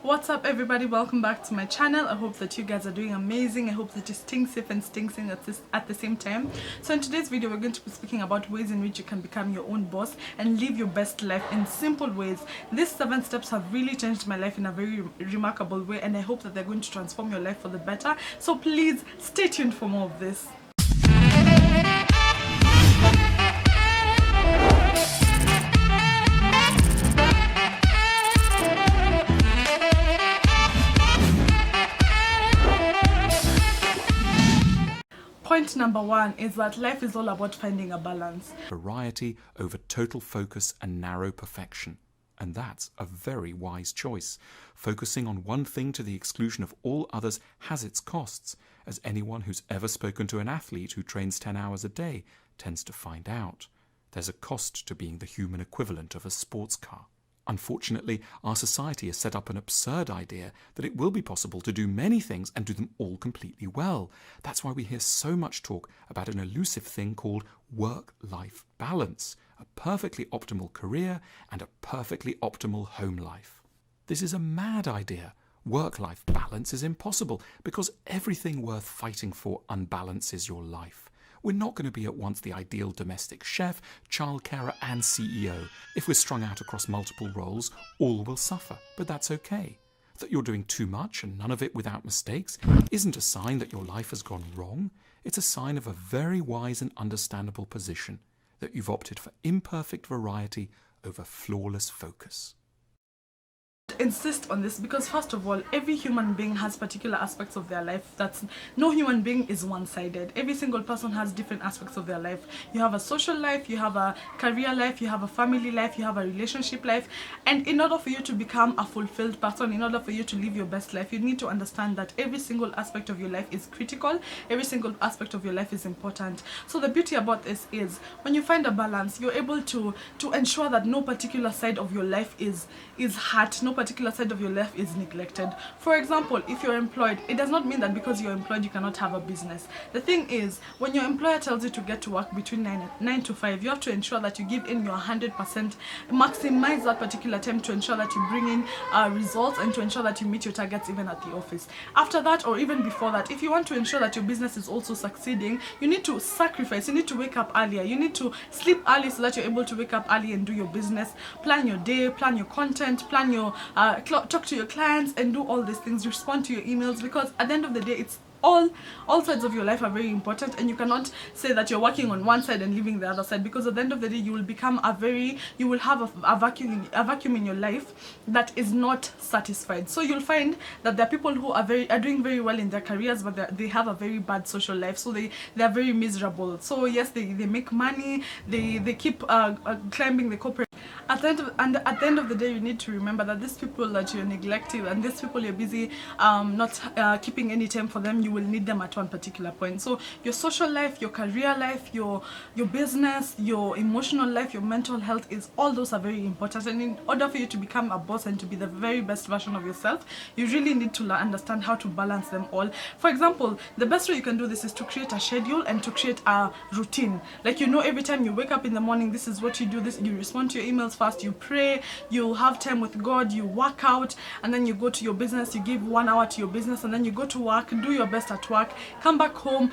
What's up everybody, welcome back to my channel. I hope that you guys are doing amazing. I hope that you're staying safe and staying sane at the same time. So in today's video we're going to be speaking about ways in which you can become your own boss and live your best life in simple ways. These 7 steps have really changed my life in a very remarkable way, and I hope that they're going to transform your life for the better. So please stay tuned for more of this. Point number 1 is that life is all about finding a balance. Variety over total focus and narrow perfection. And that's a very wise choice. Focusing on one thing to the exclusion of all others has its costs, as anyone who's ever spoken to an athlete who trains 10 hours a day tends to find out. There's a cost to being the human equivalent of a sports car. Unfortunately, our society has set up an absurd idea that it will be possible to do many things and do them all completely well. That's why we hear so much talk about an elusive thing called work-life balance, a perfectly optimal career and a perfectly optimal home life. This is a mad idea. Work-life balance is impossible because everything worth fighting for unbalances your life. We're not going to be at once the ideal domestic chef, childcarer and CEO. If we're strung out across multiple roles, all will suffer, but that's okay. That you're doing too much and none of it without mistakes isn't a sign that your life has gone wrong. It's a sign of a very wise and understandable position, that you've opted for imperfect variety over flawless focus. Insist on this because first of all, every human being has particular aspects of their life. No human being is one-sided. Every single person has different aspects of their life. You have a social life, you have a career life, you have a family life, you have a relationship life, and in order for you to become a fulfilled person, in order for you to live your best life, you need to understand that every single aspect of your life is critical. Every single aspect of your life is important. So the beauty about this is when you find a balance, you're able to ensure that no particular side of your life is hurt, no particular side of your life is neglected. For example, if you're employed, it does not mean that because you're employed you cannot have a business. The thing is, when your employer tells you to get to work between 9 to 5, you have to ensure that you give in your 100%, maximize that particular time to ensure that you bring in results and to ensure that you meet your targets even at the office. After that, or even before that, if you want to ensure that your business is also succeeding, you need to sacrifice, you need to wake up earlier, you need to sleep early so that you're able to wake up early and do your business, plan your day, plan your content, plan your talk to your clients and do all these things, respond to your emails, because at the end of the day it's all sides of your life are very important, and you cannot say that you're working on one side and leaving the other side, because at the end of the day you will become you will have a vacuum in your life that is not satisfied. So you'll find that there are people who are doing very well in their careers, but they have a very bad social life, so they are very miserable. So yes, they make money, they keep climbing the corporate. At the end of the day, you need to remember that these people that you're neglecting and these people you're busy not keeping any time for them, you will need them at one particular point. So your social life, your career life, your business, your emotional life, your mental health, all those are very important. And in order for you to become a boss and to be the very best version of yourself, you really need to understand how to balance them all. For example, the best way you can do this is to create a schedule and to create a routine. Like, every time you wake up in the morning, this is what you do. You respond to your emails fast, you pray, you have time with God, you work out, and then you go to your business, you give 1 hour to your business, and then you go to work, do your best at work, come back home,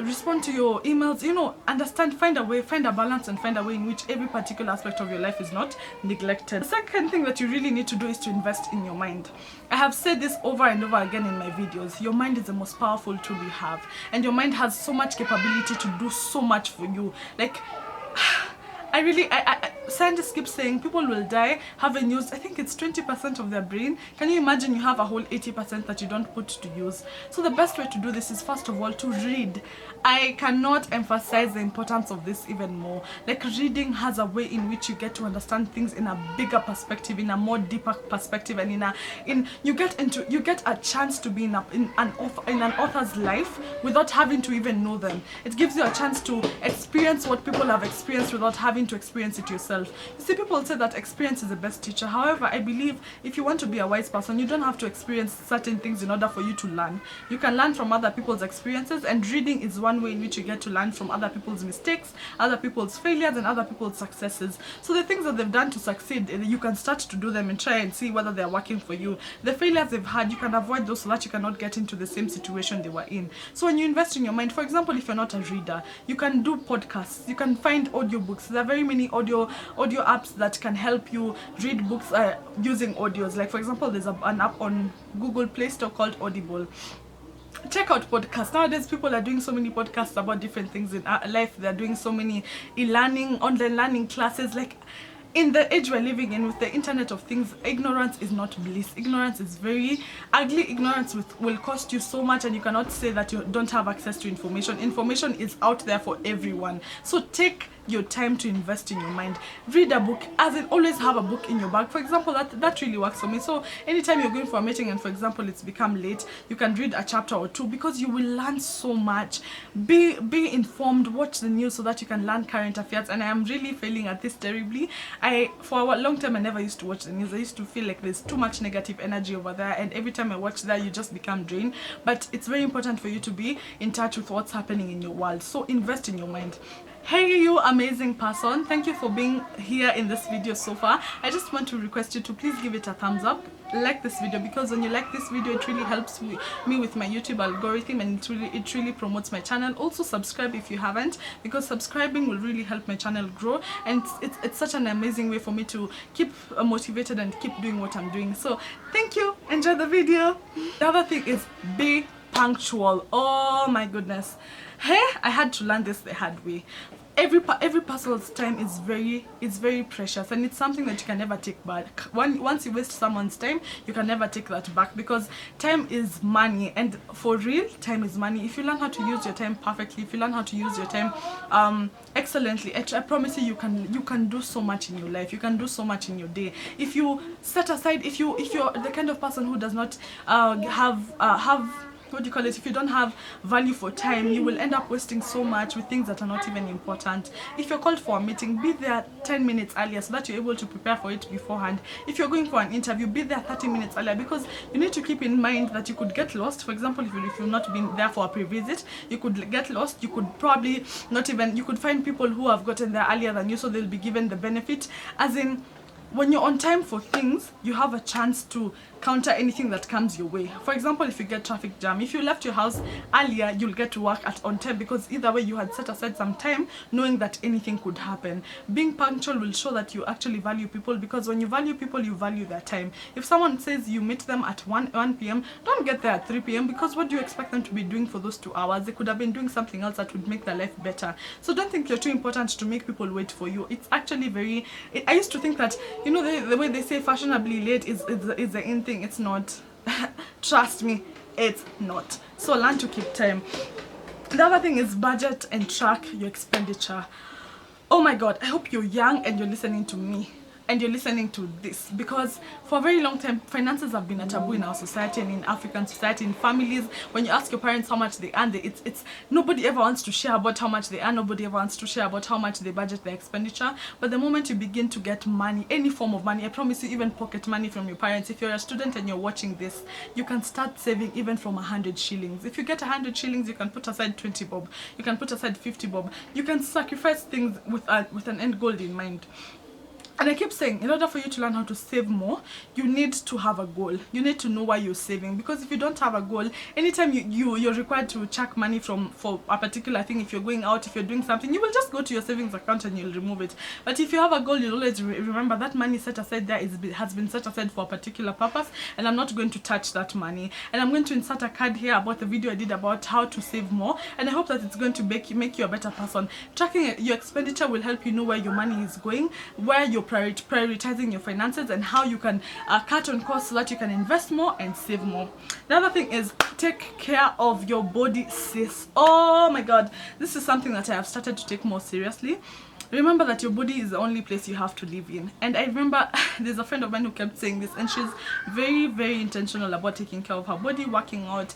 respond to your emails, understand, find a balance and find a way in which every particular aspect of your life is not neglected. The second thing that you really need to do is to invest in your mind. I have said this over and over again in my videos. Your mind is the most powerful tool you have, and your mind has so much capability to do so much for you. Like, scientists keep saying people will die having used, I think it's 20% of their brain. Can you imagine you have a whole 80% that you don't put to use? So the best way to do this is first of all to read. I cannot emphasize the importance of this even more. Like, reading has a way in which you get to understand things in a bigger perspective, in a more deeper perspective, and you get a chance to be in an author's life without having to even know them. It gives you a chance to experience what people have experienced without having to experience it yourself. yourself. You see, people say that experience is the best teacher. However, I believe if you want to be a wise person, you don't have to experience certain things in order for you to learn. You can learn from other people's experiences, and reading is one way in which you get to learn from other people's mistakes, other people's failures, and other people's successes. So the things that they've done to succeed, you can start to do them and try and see whether they're working for you. The failures they've had, you can avoid those so that you cannot get into the same situation they were in. So when you invest in your mind, for example, if you're not a reader, you can do podcasts, you can find audiobooks. There are very many audio apps that can help you read books using audios. Like, for example, there's an app on Google Play Store called Audible. Check out podcasts. Nowadays, people are doing so many podcasts about different things in life. They're doing so many e-learning, online learning classes. Like, in the age we're living in with the internet of things, ignorance is not bliss. Ignorance is very ugly. Ignorance will cost you so much, and you cannot say that you don't have access to information. Information is out there for everyone. So take your time to invest in your mind. Read a book, as in always have a book in your bag. For example, that really works for me. So anytime you're going for a meeting and, for example, it's become late, you can read a chapter or two, because you will learn so much. Be informed, watch the news so that you can learn current affairs. And I am really failing at this terribly. For a long time, I never used to watch the news. I used to feel like there's too much negative energy over there, and every time I watch that, you just become drained. But it's very important for you to be in touch with what's happening in your world. So invest in your mind. Hey, you amazing person, thank you for being here in this video so far. I just want to request you to please give it a thumbs up, like this video, because when you like this video, it really helps me with my YouTube algorithm, and it really promotes my channel. Also subscribe if you haven't, because subscribing will really help my channel grow, and it's such an amazing way for me to keep motivated and keep doing what I'm doing. So thank you, enjoy the video. The other thing is, be punctual. Oh my goodness, hey, I had to learn this the hard way. Every person's time is very precious, and it's something that you can never take back. Once you waste someone's time, you can never take that back, because time is money, and for real, time is money. If you learn how to use your time perfectly, if you learn how to use your time excellently, I promise you, you can do so much in your life. You can do so much in your day if you set aside. If you're the kind of person who does not have what do you call it, if you don't have value for time, you will end up wasting so much with things that are not even important. If you're called for a meeting, be there 10 minutes earlier so that you're able to prepare for it beforehand. If you're going for an interview, be there 30 minutes earlier, because you need to keep in mind that you could get lost. For example, if you've not been there for a pre-visit, you could get lost. You could probably not even, you could find people who have gotten there earlier than you, so they'll be given the benefit. As in, when you're on time for things, you have a chance to counter anything that comes your way. For example, if you get traffic jam, if you left your house earlier, you'll get to work on time, because either way you had set aside some time knowing that anything could happen. Being punctual will show that you actually value people, because when you value people, you value their time. If someone says you meet them at 1 p.m, don't get there at 3 p.m, because what do you expect them to be doing for those 2 hours? They could have been doing something else that would make their life better. So don't think you're too important to make people wait for you. It's actually I used to think that, you know, the way they say fashionably late is the in thing. It's not. Trust me, it's not. So learn to keep time. The other thing is budget and track your expenditure. Oh my god, I hope you're young and you're listening to me, and you're listening to this, because for a very long time, finances have been a taboo in our society and in African society, in families. When you ask your parents how much they earn, it's nobody ever wants to share about how much they earn. Nobody ever wants to share about how much they budget their expenditure. But the moment you begin to get money, any form of money, I promise you, even pocket money from your parents, if you're a student and you're watching this, you can start saving even from 100 shillings. If you get 100 shillings, you can put aside 20 bob. You can put aside 50 bob. You can sacrifice things with an end goal in mind. And I keep saying, in order for you to learn how to save more, you need to have a goal. You need to know why you're saving, because if you don't have a goal, anytime you're required to chuck money for a particular thing, if you're going out, if you're doing something, you will just go to your savings account and you'll remove it. But if you have a goal, you'll always remember that money set aside there has been set aside for a particular purpose, and I'm not going to touch that money. And I'm going to insert a card here about the video I did about how to save more, and I hope that it's going to make you a better person. Tracking your expenditure will help you know where your money is going, where you're prioritizing your finances, and how you can cut on costs so that you can invest more and save more. The other thing is, take care of your body, sis. Oh my god, this is something that I have started to take more seriously. Remember that your body is the only place you have to live in. And I remember there's a friend of mine who kept saying this, and she's very intentional about taking care of her body, working out,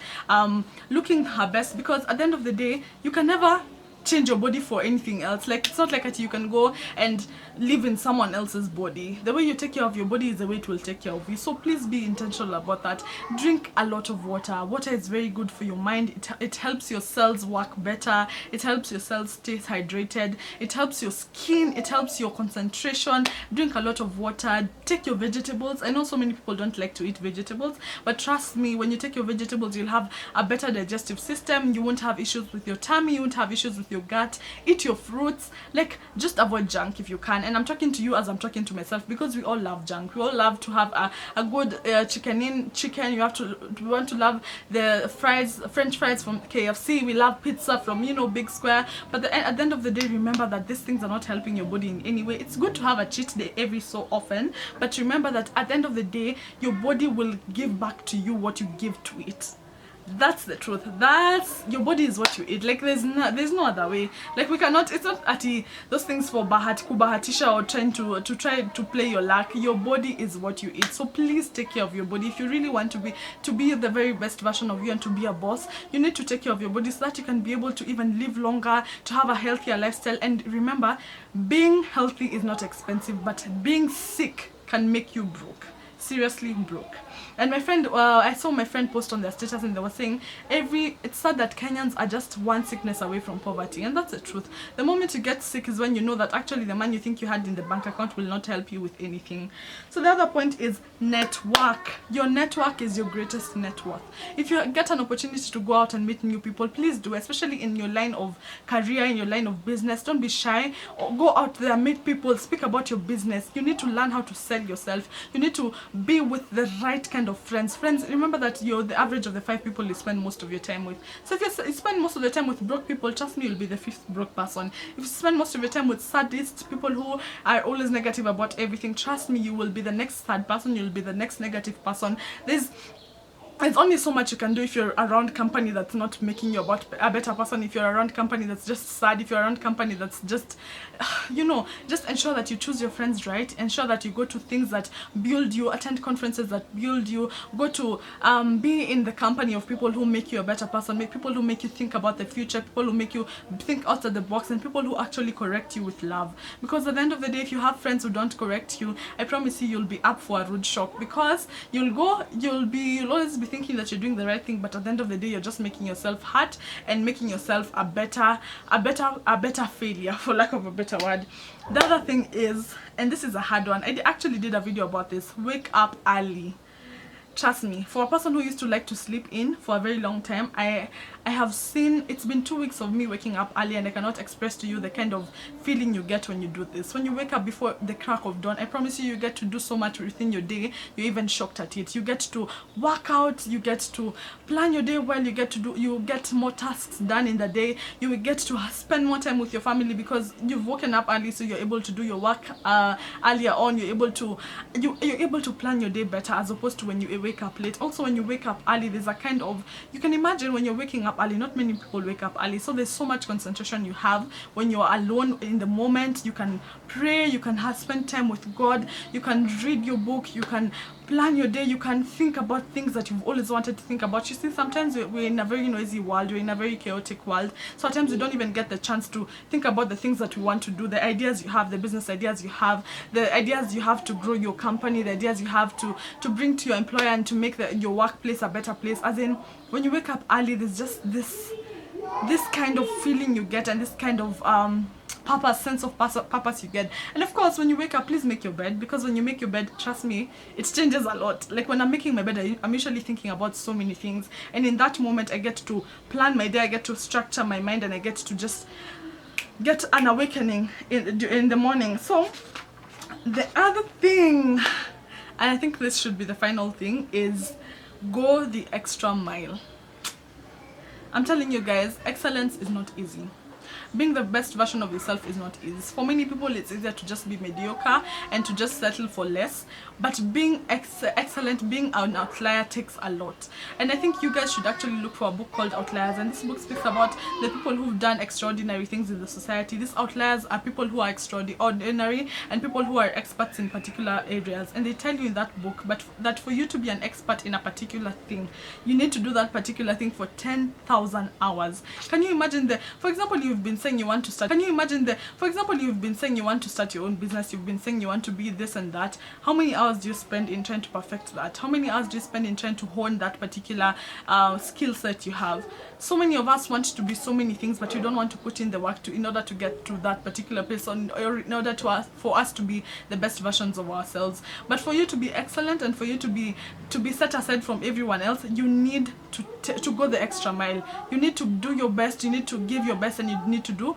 looking her best, because at the end of the day, you can never change your body for anything else. Like, it's not like that you can go and live in someone else's body. The way you take care of your body is the way it will take care of you. So please be intentional about that. Drink a lot of water. Water is very good for your mind. It helps your cells work better. It helps your cells stay hydrated. It helps your skin. It helps your concentration. Drink a lot of water. Take your vegetables. I know so many people don't like to eat vegetables, but trust me, when you take your vegetables, you'll have a better digestive system. You won't have issues with your tummy. You won't have issues with your gut. Eat your fruits. Like, just avoid junk if you can. And I'm talking to you as I'm talking to myself, because we all love junk. We all love to have a good chicken. We want to love the French fries from KFC. We love pizza from, you know, Big Square. But at the end of the day, remember that these things are not helping your body in any way. It's good to have a cheat day every so often, but remember that at the end of the day, your body will give back to you what you give to it. That's the truth. That's, your body is what you eat. Like, there's no other way. Like, we cannot, it's not those things for kubahatisha or trying to play your luck. Your body is what you eat. So please take care of your body. If you really want to be the very best version of you and to be a boss, you need to take care of your body so that you can be able to even live longer, to have a healthier lifestyle. And remember, being healthy is not expensive, but being sick can make you broke. Seriously broke. And my friend, I saw my friend post on their status, and they were saying it's sad that Kenyans are just one sickness away from poverty, and that's the truth. The moment you get sick is when you know that actually the money you think you had in the bank account will not help you with anything. So the other point is network. Your network is your greatest net worth. If you get an opportunity to go out and meet new people, please do, especially in your line of career, in your line of business. Don't be shy. Or go out there, meet people, speak about your business. You need to learn how to sell yourself. You need to be with the right kind of friends. Remember that you're the average of the 5 people you spend most of your time with. So if you spend most of the time with broke people, trust me, you'll be the 5th broke person. If you spend most of your time with sadists, people who are always negative about everything, trust me, you will be the next sad person. You'll be the next negative person. There's only so much you can do if you're around company that's not making you a better person, if you're around company that's just sad, if you're around company that's just, you know, just ensure that you choose your friends right, ensure that you go to things that build you, attend conferences that build you, go to, be in the company of people who make you a better person, people who make you think about the future, people who make you think outside the box, and people who actually correct you with love. Because at the end of the day, if you have friends who don't correct you, I promise you, you'll be up for a rude shock, because you'll always be thinking that you're doing the right thing, but at the end of the day, you're just making yourself hurt and making yourself a better failure, for lack of a better word. The other thing is, and this is a hard one, I actually did a video about this: wake up early. Trust me, for a person who used to like to sleep in for a very long time, I have seen, it's been 2 weeks of me waking up early, and I cannot express to you the kind of feeling you get when you do this. When you wake up before the crack of dawn, I promise you, you get to do so much within your day, you're even shocked at it. You get to work out, you get to plan your day well, you get more tasks done in the day, you will get to spend more time with your family because you've woken up early, so you're able to do your work earlier on. You're able to plan your day better, as opposed to when you wake up late. Also, when you wake up early, there's a kind of, you can imagine when you're waking up early, not many people wake up early, so there's so much concentration you have when you're alone in the moment. You can pray, you can spend time with God, you can read your book, you can plan your day, you can think about things that you've always wanted to think about. You see, sometimes we're in a very noisy world, we're in a very chaotic world, so at times we don't even get the chance to think about the things that we want to do, the ideas you have, the business ideas you have, the ideas you have to grow your company, the ideas you have to bring to your employer and to make your workplace a better place. As in, when you wake up early, there's just this kind of feeling you get, and this kind of sense of purpose you get. And of course, when you wake up, please make your bed, because when you make your bed, trust me, it changes a lot. Like, when I'm making my bed, I'm usually thinking about so many things, and in that moment, I get to plan my day, I get to structure my mind, and I get to just get an awakening in the morning. So the other thing, and I think this should be the final thing, is go the extra mile. I'm telling you guys, excellence is not easy. Being the best version of yourself is not easy. For many people, it's easier to just be mediocre and to just settle for less. But being excellent, being an outlier, takes a lot. And I think you guys should actually look for a book called Outliers. And this book speaks about the people who've done extraordinary things in the society. These outliers are people who are extraordinary and people who are experts in particular areas. And they tell you in that book that for you to be an expert in a particular thing, you need to do that particular thing for 10,000 hours. Can you imagine for example, you've been saying you want to start. Can you imagine for example, you've been saying you want to start your own business, you've been saying you want to be this and that. How many hours do you spend in trying to perfect that? How many hours do you spend in trying to hone that particular skill set you have? So many of us want to be so many things, but you don't want to put in the work in order to get to that particular place, or in order for us to be the best versions of ourselves. But for you to be excellent and for you to be set aside from everyone else, you need to go the extra mile. You need to do your best, you need to give your best, and you need to do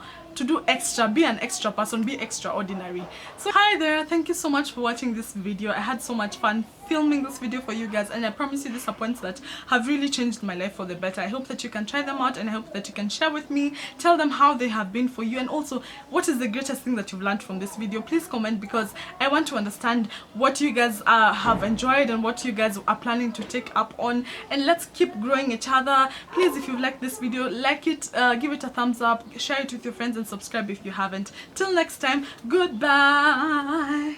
extra, be an extra person, be extraordinary. So hi there, thank you so much for watching this video. I had so much fun filming this video for you guys, and I promise you these are points that have really changed my life for the better. I hope that you can try them out, and I hope that you can share with me, tell them how they have been for you, and also what is the greatest thing that you've learned from this video. Please comment, because I want to understand what you guys have enjoyed and what you guys are planning to take up on, and let's keep growing each other. Please, if you liked this video, like it, give it a thumbs up, share it with your friends, and subscribe if you haven't. Till next time, goodbye.